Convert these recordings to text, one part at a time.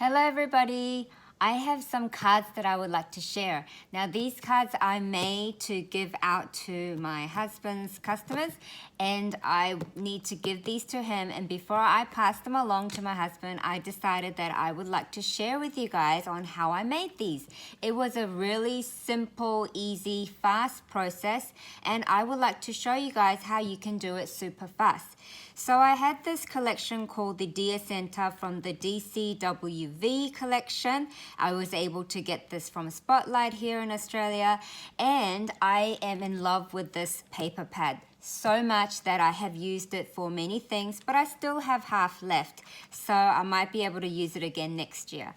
Hello everybody! I have some cards that I would like to share. Now these cards I made to give out to my husband's customers, and I need to give these to him, and before I pass them along to my husband, I decided that I would like to share with you guys on how I made these. It was a really simple, easy, fast process, and I would like to show you guys how you can do it super fast. So I had this collection called the Dia Center from the DCWV collection. I was able to get this from Spotlight here in Australia, and I am in love with this paper pad so much that I have used it for many things, but I still have half left, so I might be able to use it again next year.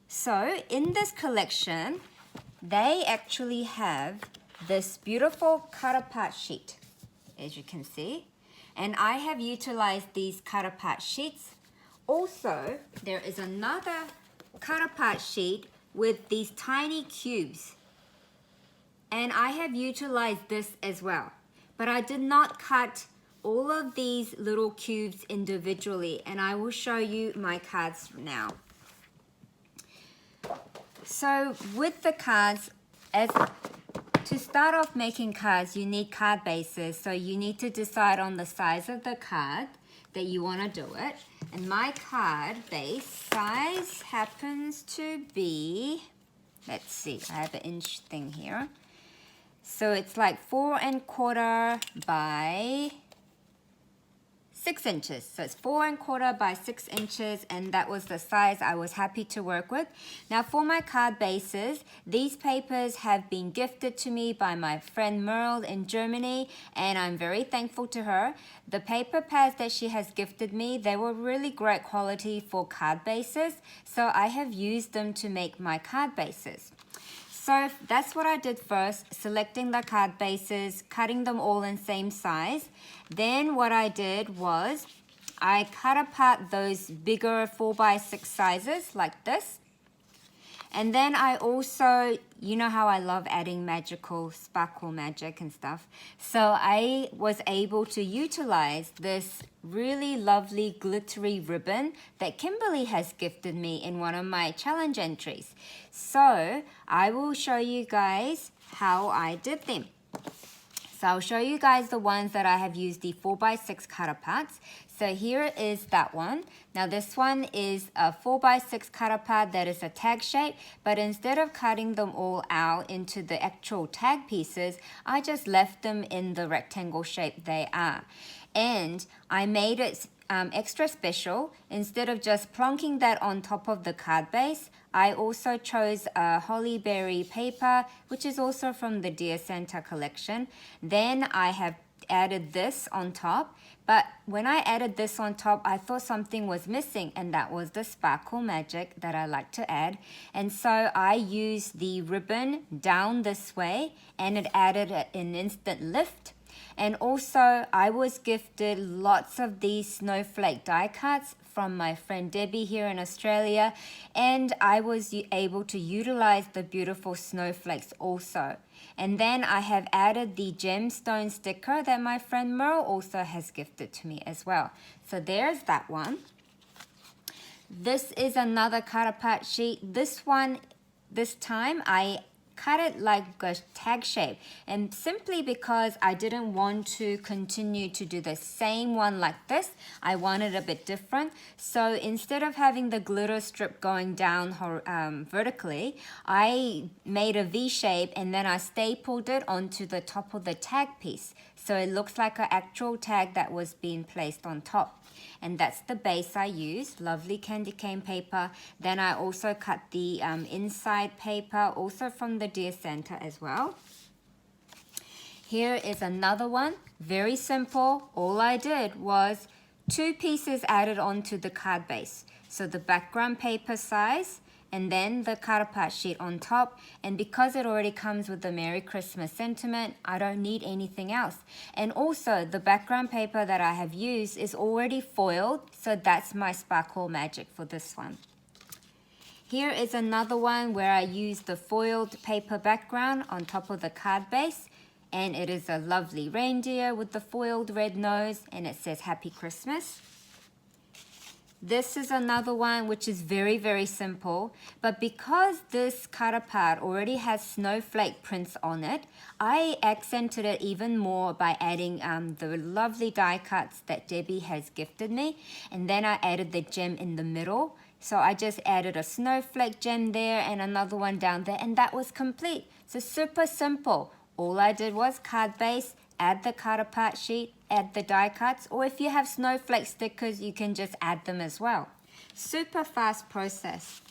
So in this collection, they actually have this beautiful cut apart sheet, as you can see. And I have utilized these cut apart sheets. Also, there is another cut apart sheet with these tiny cubes. And I have utilized this as well. But I did not cut all of these little cubes individually, and I will show you my cards now. So with the cards, to start off making cards, you need card bases, so you need to decide on the size of the card that you want to do it. And my card base size happens to be, let's see, I have an inch thing here. So it's like 4 1/4 by 6 inches. So it's 4 1/4 by 6 inches, and that was the size I was happy to work with. Now for my card bases, these papers have been gifted to me by my friend Merle in Germany, and I'm very thankful to her. The paper pads that she has gifted me, they were really great quality for card bases, so I have used them to make my card bases. So that's what I did first, selecting the card bases, cutting them all in same size. Then what I did was I cut apart those bigger 4x6 sizes like this. And then I also, you know how I love adding magical sparkle magic and stuff. So I was able to utilize this really lovely glittery ribbon that Kimberly has gifted me in one of my challenge entries. So I will show you guys how I did them. So I'll show you guys the ones that I have used the 4x6 cut aparts. So here is that one. Now this one is a 4x6 cut apart that is a tag shape, but instead of cutting them all out into the actual tag pieces, I just left them in the rectangle shape they are. And I made it extra special. Instead of just plonking that on top of the card base, I also chose a holly berry paper, which is also from the Dear Santa collection. Then I have added this on top, but when I added this on top, I thought something was missing, and that was the sparkle magic that I like to add. And so I used the ribbon down this way, and it added an instant lift. And also, I was gifted lots of these snowflake die cuts from my friend Debbie here in Australia, and I was able to utilize the beautiful snowflakes also. And then I have added the gemstone sticker that my friend Merle also has gifted to me as well. So there's that one. This is another cut apart sheet. This time I cut it like a tag shape, and simply because I didn't want to continue to do the same one like this, I wanted a bit different. So instead of having the glitter strip going down vertically, I made a V shape, and then I stapled it onto the top of the tag piece, so it looks like an actual tag that was being placed on top. And that's the base I used, lovely candy cane paper. Then I also cut the inside paper, also from the Dear Santa as well. Here is another one, very simple. All I did was 2 pieces added onto the card base. So the background paper size, and then the cut apart sheet on top. And because it already comes with the Merry Christmas sentiment, I don't need anything else. And also the background paper that I have used is already foiled, so that's my sparkle magic for this one. Here is another one where I used the foiled paper background on top of the card base, and it is a lovely reindeer with the foiled red nose, and it says Happy Christmas. This is another one which is very, very simple, but because this cutter pad already has snowflake prints on it, I accented it even more by adding the lovely die cuts that Debbie has gifted me, and then I added the gem in the middle. So I just added a snowflake gem there and another one down there, and that was complete. So super simple. All I did was card base, add the cutter pad sheet, add the die cuts, or if you have snowflake stickers, you can just add them as well. Super fast process.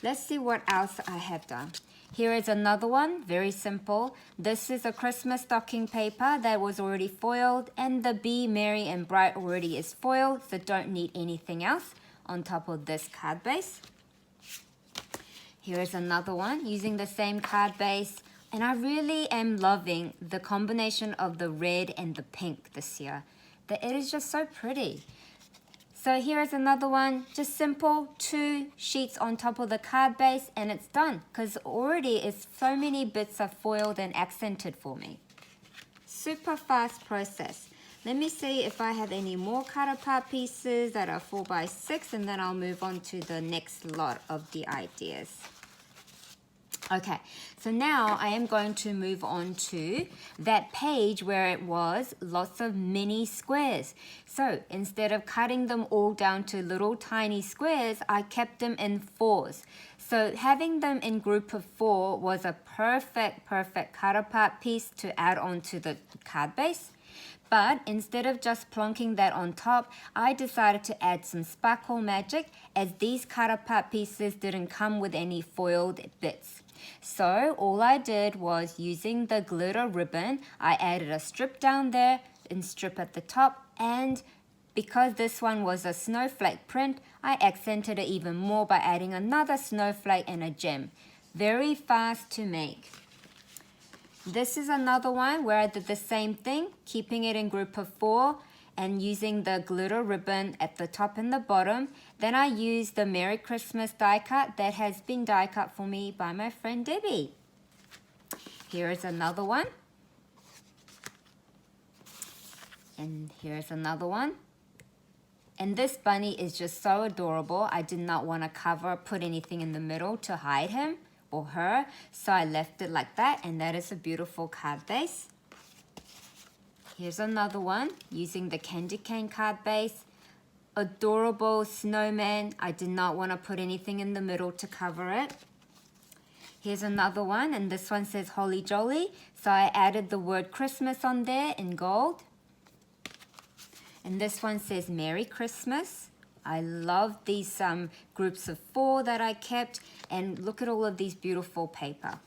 Let's see what else I have done. Here is another one, very simple. This is a Christmas stocking paper that was already foiled, and the Be Merry and Bright already is foiled, so don't need anything else on top of this card base. Here is another one using the same card base. And I really am loving the combination of the red and the pink this year. It is just so pretty. So here is another one, just simple, 2 sheets on top of the card base, and it's done. Because already it's so many bits are foiled and accented for me. Super fast process. Let me see if I have any more cutter pad pieces that are 4x6, and then I'll move on to the next lot of the ideas. Okay, so now I am going to move on to that page where it was lots of mini squares. So instead of cutting them all down to little tiny squares, I kept them in 4s. So having them in group of 4 was a perfect cutter pad piece to add on to the card base. But instead of just plonking that on top, I decided to add some sparkle magic, as these cutter pad pieces didn't come with any foiled bits. So all I did was, using the glitter ribbon, I added a strip down there and strip at the top, and because this one was a snowflake print, I accented it even more by adding another snowflake and a gem. Very fast to make. This is another one where I did the same thing, keeping it in group of 4 and using the glitter ribbon at the top and the bottom. Then I used the Merry Christmas die cut that has been die cut for me by my friend Debbie. Here is another one. And here's another one. And this bunny is just so adorable. I did not want to put anything in the middle to hide him or her, so I left it like that, and that is a beautiful card base. Here's another one using the candy cane card base. Adorable snowman. I did not want to put anything in the middle to cover it. Here's another one, and this one says Holly Jolly, so I added the word Christmas on there in gold. And this one says Merry Christmas. I love these groups of 4 that I kept, and look at all of these beautiful paper.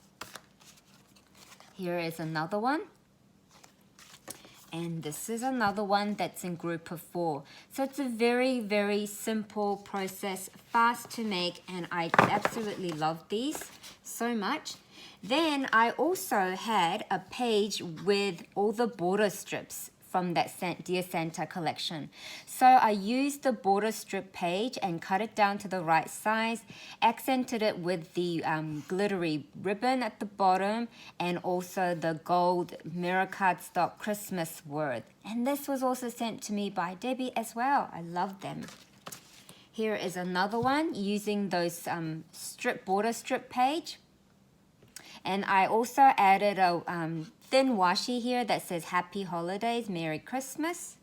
Here is another one. And this is another one that's in group of 4. So it's a very simple process, fast to make, and I absolutely love these so much. Then I also had a page with all the border strips from that Dear Santa collection. So I used the border strip page and cut it down to the right size, accented it with the glittery ribbon at the bottom, and also the gold mirror cardstock Christmas word. And this was also sent to me by Debbie as well. I love them. Here is another one using those border strip page. And I also added a thin washi here that says Happy Holidays, Merry Christmas.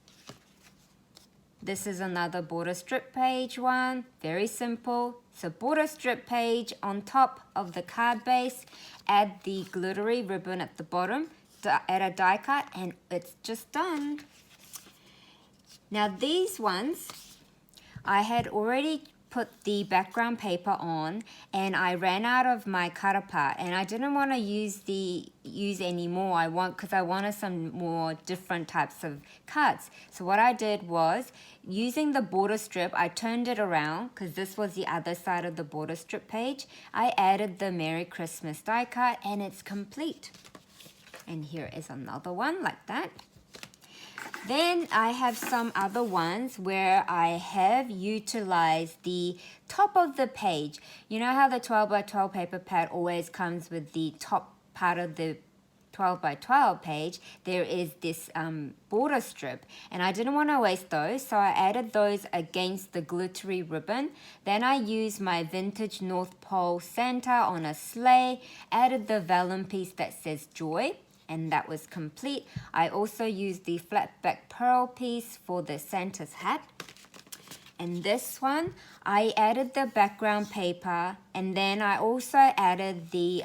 This is another border strip page one, very simple. So border strip page on top of the card base, add the glittery ribbon at the bottom, add a die cut, and it's just done. Now these ones, I had already put the background paper on, and I ran out of my cutter pad, and I didn't want to use any more. Because I wanted some more different types of cuts. So what I did was, using the border strip, I turned it around because this was the other side of the border strip page. I added the Merry Christmas die cut, and it's complete. And here is another one like that. Then I have some other ones where I have utilized the top of the page. You know how the 12 by 12 paper pad always comes with the top part of the 12 by 12 page, there is this border strip, and I didn't want to waste those, so I added those against the glittery ribbon. Then I used my vintage North Pole Santa on a sleigh, added the vellum piece that says joy, and that was complete. I also used the flat back pearl piece for the Santa's hat. And this one, I added the background paper, and then I also added the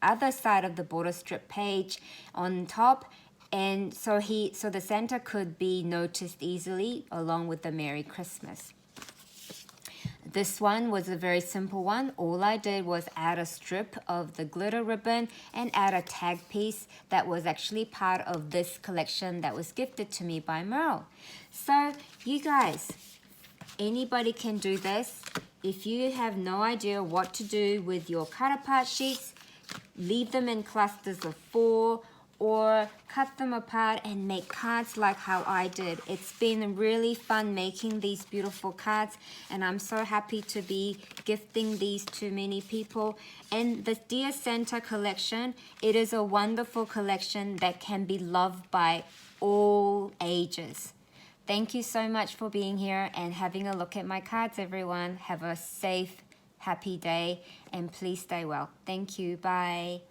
other side of the border strip page on top, and so the Santa could be noticed easily along with the Merry Christmas. This one was a very simple one. All I did was add a strip of the glitter ribbon and add a tag piece that was actually part of this collection that was gifted to me by Merle. So you guys, anybody can do this. If you have no idea what to do with your cut apart sheets, leave them in clusters of 4 or cut them apart and make cards like how I did. It's been really fun making these beautiful cards, and I'm so happy to be gifting these to many people. And the Dear Santa collection, it is a wonderful collection that can be loved by all ages. Thank you so much for being here and having a look at my cards, everyone. Have a safe, happy day, and please stay well. Thank you. Bye.